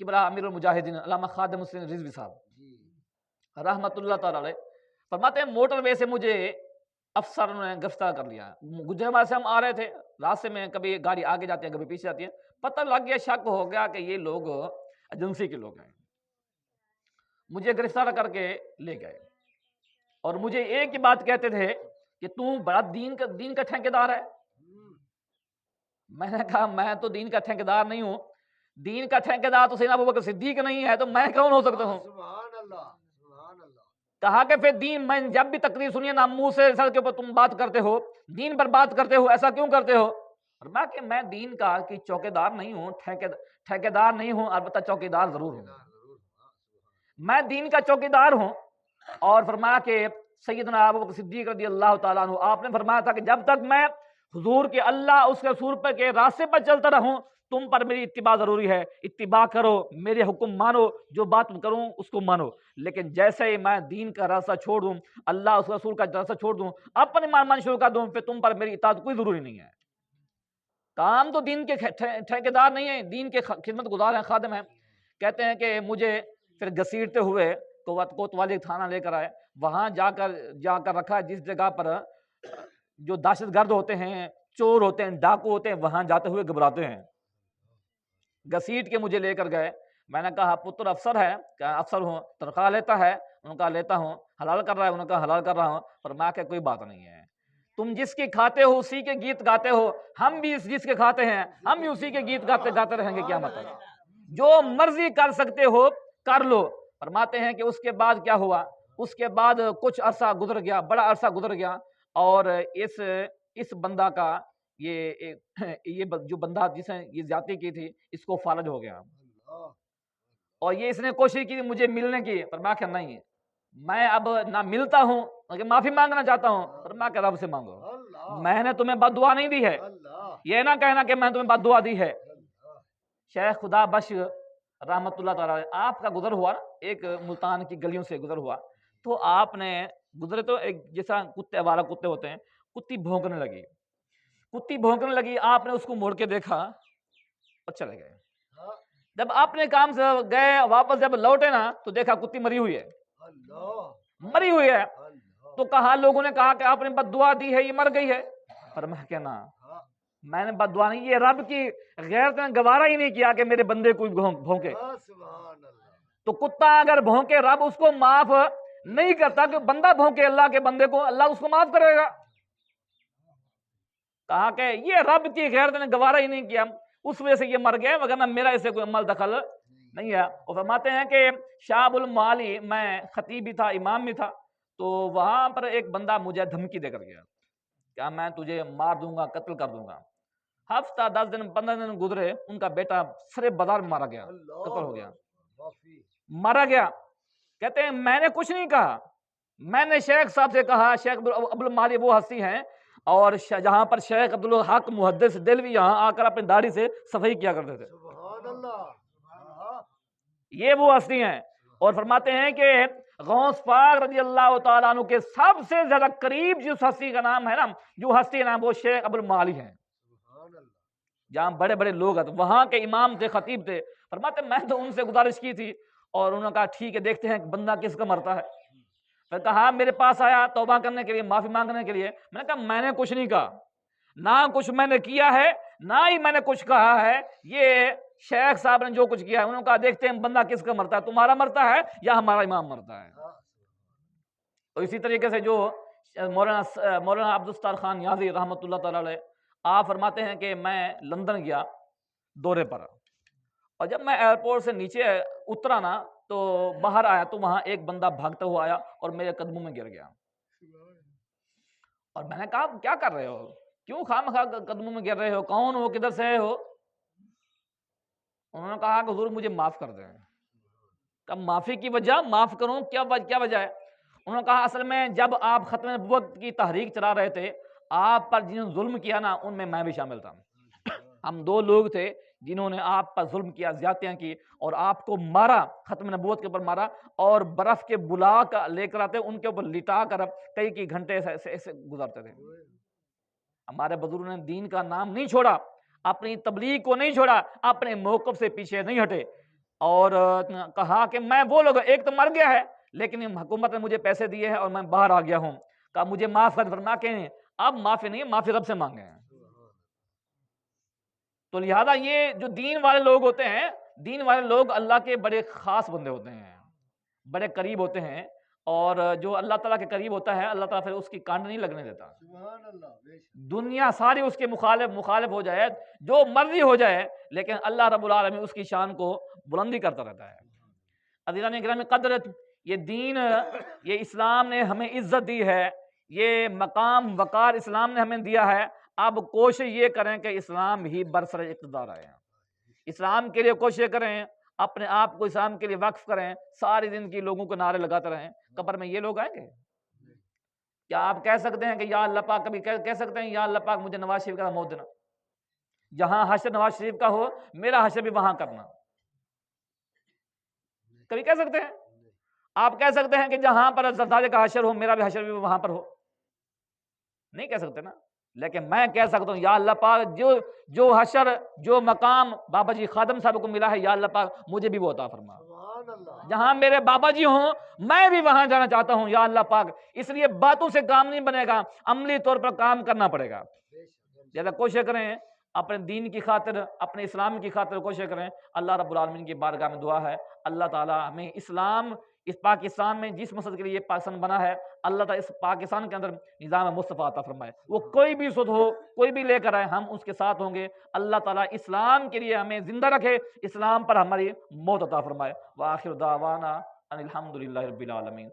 کہ بلا امیر المجاہدین علامہ خادم مسلم رضوی صاحب رحمۃ اللہ تعالی علیہ فرماتے ہیں موٹر وے سے مجھے افسر نے گرفتار کر لیا. گجرات سے ہم آ رہے تھے، راستے میں کبھی گاڑی آگے جاتی ہے کبھی پیچھے جاتی ہے، پتہ لگ گیا، شک ہو گیا کہ یہ لوگ ایجنسی کے لوگ ہیں. مجھے گرفتار کر کے لے گئے اور مجھے ایک ہی بات کہتے تھے کہ تو بڑا دین کا ٹھیکیدار ہے. میں نے کہا میں تو دین کا ٹھیکیدار نہیں ہوں، دین کا ٹھیکیدار تو سیدنا ابوبکر صدیق نہیں ہے تو میں کون ہو سکتا ہوں. سبحان اللہ سبحان اللہ. کہا کہ پھر دین، میں جب بھی تقریر سنیے نا منہ سے سر کے اوپر تم بات کرتے ہو، دین پر بات کرتے ہو، ایسا کیوں کرتے ہو؟ اور میں دین کا کی چوکیدار نہیں ہوں، ٹھیکیدار نہیں ہوں، البتہ چوکیدار ضرور ہوں. میں دین کا چوکیدار ہوں. اور فرمایا کہ سیدنا ابوبکر صدیق رضی اللہ تعالیٰ عنہ، آپ نے فرمایا تھا کہ جب تک میں حضور کے اللہ اس کے رسول پر کے راستے پر چلتا رہوں تم پر میری اتباع ضروری ہے، اتباع کرو، میرے حکم مانو، جو بات کروں اس کو مانو. لیکن جیسے ہی میں دین کا راستہ چھوڑ دوں، اللہ اس رسول کا راستہ چھوڑ دوں، اپنے مان شروع کر دوں، پھر تم پر میری اطاعت کوئی ضروری نہیں ہے. کام تو دین کے ٹھیکیدار نہیں ہیں، دین کے خدمت گزار ہیں، خادم ہیں. کہتے ہیں کہ مجھے پھر گھسیٹتے ہوئے کوتوالی تھانہ لے کر آئے، وہاں جا کر رکھا جس جگہ پر جو دہشت گرد ہوتے ہیں، چور ہوتے ہیں، ڈاکو ہوتے ہیں، وہاں جاتے ہوئے گھبراتے ہیں. گھسیٹ کے مجھے لے کر گئے. میں نے کہا پتر افسر ہے، کہ افسر ہوں، تنخواہ لیتا ہے؟ انہوں نے کہا لیتا ہوں. حلال کر رہا ہے؟ انہوں نے کہا حلال کر رہا ہوں. فرمایا کہ کوئی بات نہیں ہے، تم جس کی کھاتے ہو اسی کے گیت گاتے ہو، ہم بھی جس کے کھاتے ہیں ہم بھی اسی کے گیت گاتے رہیں گے قیامت تک. جو مرضی کر سکتے ہو کر لو. فرماتے ہیں کہ اس کے بعد کیا ہوا؟ اس کے بعد کچھ عرصہ گزر گیا، بڑا عرصہ گزر گیا، اور اس بندہ کا یہ جو بندہ جس نے یہ زیادتی کی تھی اس کو فالج ہو گیا، اور یہ اس نے کوشش کی مجھے ملنے کی. فرمایا کہ نہیں، میں اب نہ ملتا ہوں بلکہ معافی مانگنا چاہتا ہوں. فرمایا کہ رب سے مانگو، میں نے تمہیں بد دعا نہیں دی ہے، یہ نہ کہنا کہ میں نے تمہیں بد دعا دی ہے. شیخ خدا بخش رحمت اللہ تعالیٰ، آپ کا گزر ہوا ایک ملتان کی گلیوں سے گزر ہوا، تو آپ نے گزرے تو ایک جیسا کتے والا کتے ہوتے ہیں، کتی بھونکنے لگی، آپ نے اس کو موڑ کے دیکھا اور چلے گئے. جب آپ نے کام سے گئے واپس جب لوٹے نا تو دیکھا کتی مری ہوئی ہے. تو کہا، لوگوں نے کہا کہ آپ نے بد دعا دی ہے، یہ مر گئی ہے. فرمایا کہ نا، میں نے بد دعا نہیں، یہ رب کی غیرت نے گوارا ہی نہیں کیا کہ میرے بندے کو بھونکے. تو کتا اگر بھونکے رب اس کو معاف نہیں کرتا، کہ بندہ بھونکے اللہ کے بندے کو، اللہ اس کو معاف کرے گا. کہا کہ یہ رب کی غیرت نے گوارا ہی نہیں کیا، اس وجہ سے یہ مر گئے، وگرنہ میرا اسے کوئی عمل دخل نہیں ہے. اور فرماتے ہیں کہ شعب المعالی، میں خطیب بھی تھا، امام بھی تھا، تو وہاں پر ایک بندہ مجھے دھمکی دے کر گیا کہ میں تجھے مار دوں گا، قتل کر دوں گا. ہفتہ 10 دن 15 دن گزرے، ان کا بیٹا سرے بازار میں مارا گیا، قتل ہو گیا، مارا گیا. کہتے ہیں میں نے کچھ نہیں کہا، میں نے شیخ صاحب سے کہا، شیخ عبد المعالی وہ ہستی ہیں، اور جہاں پر شیخ عبد الحق محدث دہلوی یہاں آ کر اپنی داڑھی سے صفائی کیا کرتے تھے، یہ وہ ہستی ہیں. اور فرماتے ہیں کہ غوث پاک رضی اللہ تعالیٰ عنہ کے سب سے زیادہ قریب جس ہستی کا نام ہے نا، جو ہستی ہے نا، وہ شیخ عبد المعالی ہیں. جہاں بڑے بڑے لوگ ہیں، وہاں کے امام تھے، خطیب تھے. فرماتے میں تو ان سے گزارش کی تھی، اور انہوں نے کہا ٹھیک ہے، دیکھتے ہیں بندہ کس کا مرتا ہے. پھر کہا میرے پاس آیا توبہ کرنے کے لیے، معافی مانگنے کے لیے. میں نے کہا میں نے کچھ نہیں کہا، نہ کچھ میں نے کیا ہے، نہ ہی میں نے کچھ کہا ہے، یہ شیخ صاحب نے جو کچھ کیا ہے. انہوں نے کہا دیکھتے ہیں بندہ کس کا مرتا ہے، تمہارا مرتا ہے یا ہمارا امام مرتا ہے. اور اسی طریقے سے جو مولانا عبدالستار خان نیازی رحمۃ اللہ تعالی علیہ، آپ فرماتے ہیں کہ میں لندن گیا دورے پر، اور جب میں ایئرپورٹ سے نیچے اترا نا تو باہر آیا تو وہاں ایک بندہ بھاگتا ہوا آیا اور میرے قدموں میں گر گیا. اور میں نے کہا کیا کر رہے ہو، کیوں خواہ قدموں میں گر رہے ہو، کون ہو، کدھر سے ہو؟ انہوں نے کہا کہ حضور مجھے معاف کر دیں. کب معافی کی وجہ، معاف کروں کیا وجہ ہے؟ انہوں نے کہا اصل میں جب آپ ختم نبوت کی تحریک چلا رہے تھے، آپ پر جنہوں نے ظلم کیا نا ان میں بھی شامل تھا. ہم 2 لوگ تھے جنہوں نے آپ پر ظلم کیا، زیادتیاں کی، اور آپ کو مارا، ختم نبوت کے اوپر مارا، اور برف کے بلا کا لے کر آتے ان کے اوپر لٹا کر کئی گھنٹے ایسے گزارتے تھے. ہمارے بزرگوں نے دین کا نام نہیں چھوڑا، اپنی تبلیغ کو نہیں چھوڑا، اپنے موقف سے پیچھے نہیں ہٹے. اور کہا کہ میں وہ لوگ، ایک تو مر گیا ہے لیکن حکومت نے مجھے پیسے دیے ہیں اور میں باہر آ گیا ہوں، کہا مجھے معاف کر، فرما کہ اب معافی نہیں، معافی رب سے مانگے ہیں۔ تو لہذا یہ جو دین والے لوگ ہوتے ہیں، دین والے لوگ اللہ کے بڑے خاص بندے ہوتے ہیں، بڑے قریب ہوتے ہیں، اور جو اللہ تعالیٰ کے قریب ہوتا ہے اللہ تعالیٰ پھر اس کی کانڈ نہیں لگنے دیتا۔ سبحان اللہ، بے شک۔ دنیا ساری اس کے مخالف ہو جائے، جو مرضی ہو جائے، لیکن اللہ رب العالمین اس کی شان کو بلندی کرتا رہتا ہے۔ عزیزان گرامی قدر، یہ دین، یہ اسلام نے ہمیں عزت دی ہے، یہ مقام وقار اسلام نے ہمیں دیا ہے۔ اب کوشش یہ کریں کہ اسلام ہی برسر اقتدار آئے، اسلام کے لیے کوشش کریں، اپنے آپ کو اسلام کے لیے وقف کریں، ساری زندگی لوگوں کو نعرے لگاتے رہیں۔ قبر میں یہ لوگ آئیں گے؟ کیا آپ کہہ سکتے ہیں کہ یا اللہ پاک، کبھی کہہ سکتے ہیں یا اللہ پاک مجھے نواز شریف کا موت دینا، جہاں حشر نواز شریف کا ہو میرا حشر بھی وہاں کرنا؟ کبھی کہہ سکتے ہیں؟ آپ کہہ سکتے ہیں کہ جہاں پر زرداری کا حشر ہو میرا بھی حشر بھی وہاں پر ہو؟ نہیں کہہ سکتے نا۔ لیکن میں کہہ سکتا ہوں یا اللہ پاک جو حشر، جو مقام بابا جی خادم صاحب کو ملا ہے، یا اللہ پاک مجھے بھی وہ عطا فرما۔ سبحان اللہ۔ جہاں میرے بابا جی ہوں میں بھی وہاں جانا چاہتا ہوں یا اللہ پاک۔ اس لیے باتوں سے کام نہیں بنے گا، عملی طور پر کام کرنا پڑے گا۔ بے شک۔ لہذا کوشش کریں، اپنے دین کی خاطر، اپنے اسلام کی خاطر کوشش کریں۔ اللہ رب العالمین کی بارگاہ میں دعا ہے اللہ تعالیٰ ہمیں اسلام، اس پاکستان میں جس مقصد کے لیے یہ پاکستان بنا ہے، اللہ تعالیٰ اس پاکستان کے اندر نظام مصطفیٰ عطا فرمائے۔ وہ کوئی بھی صد ہو، کوئی بھی لے کر آئے، ہم اس کے ساتھ ہوں گے۔ اللہ تعالیٰ اسلام کے لیے ہمیں زندہ رکھے، اسلام پر ہماری موت عطا فرمائے۔ وآخر دعوانا ان الحمد للہ رب العالمین۔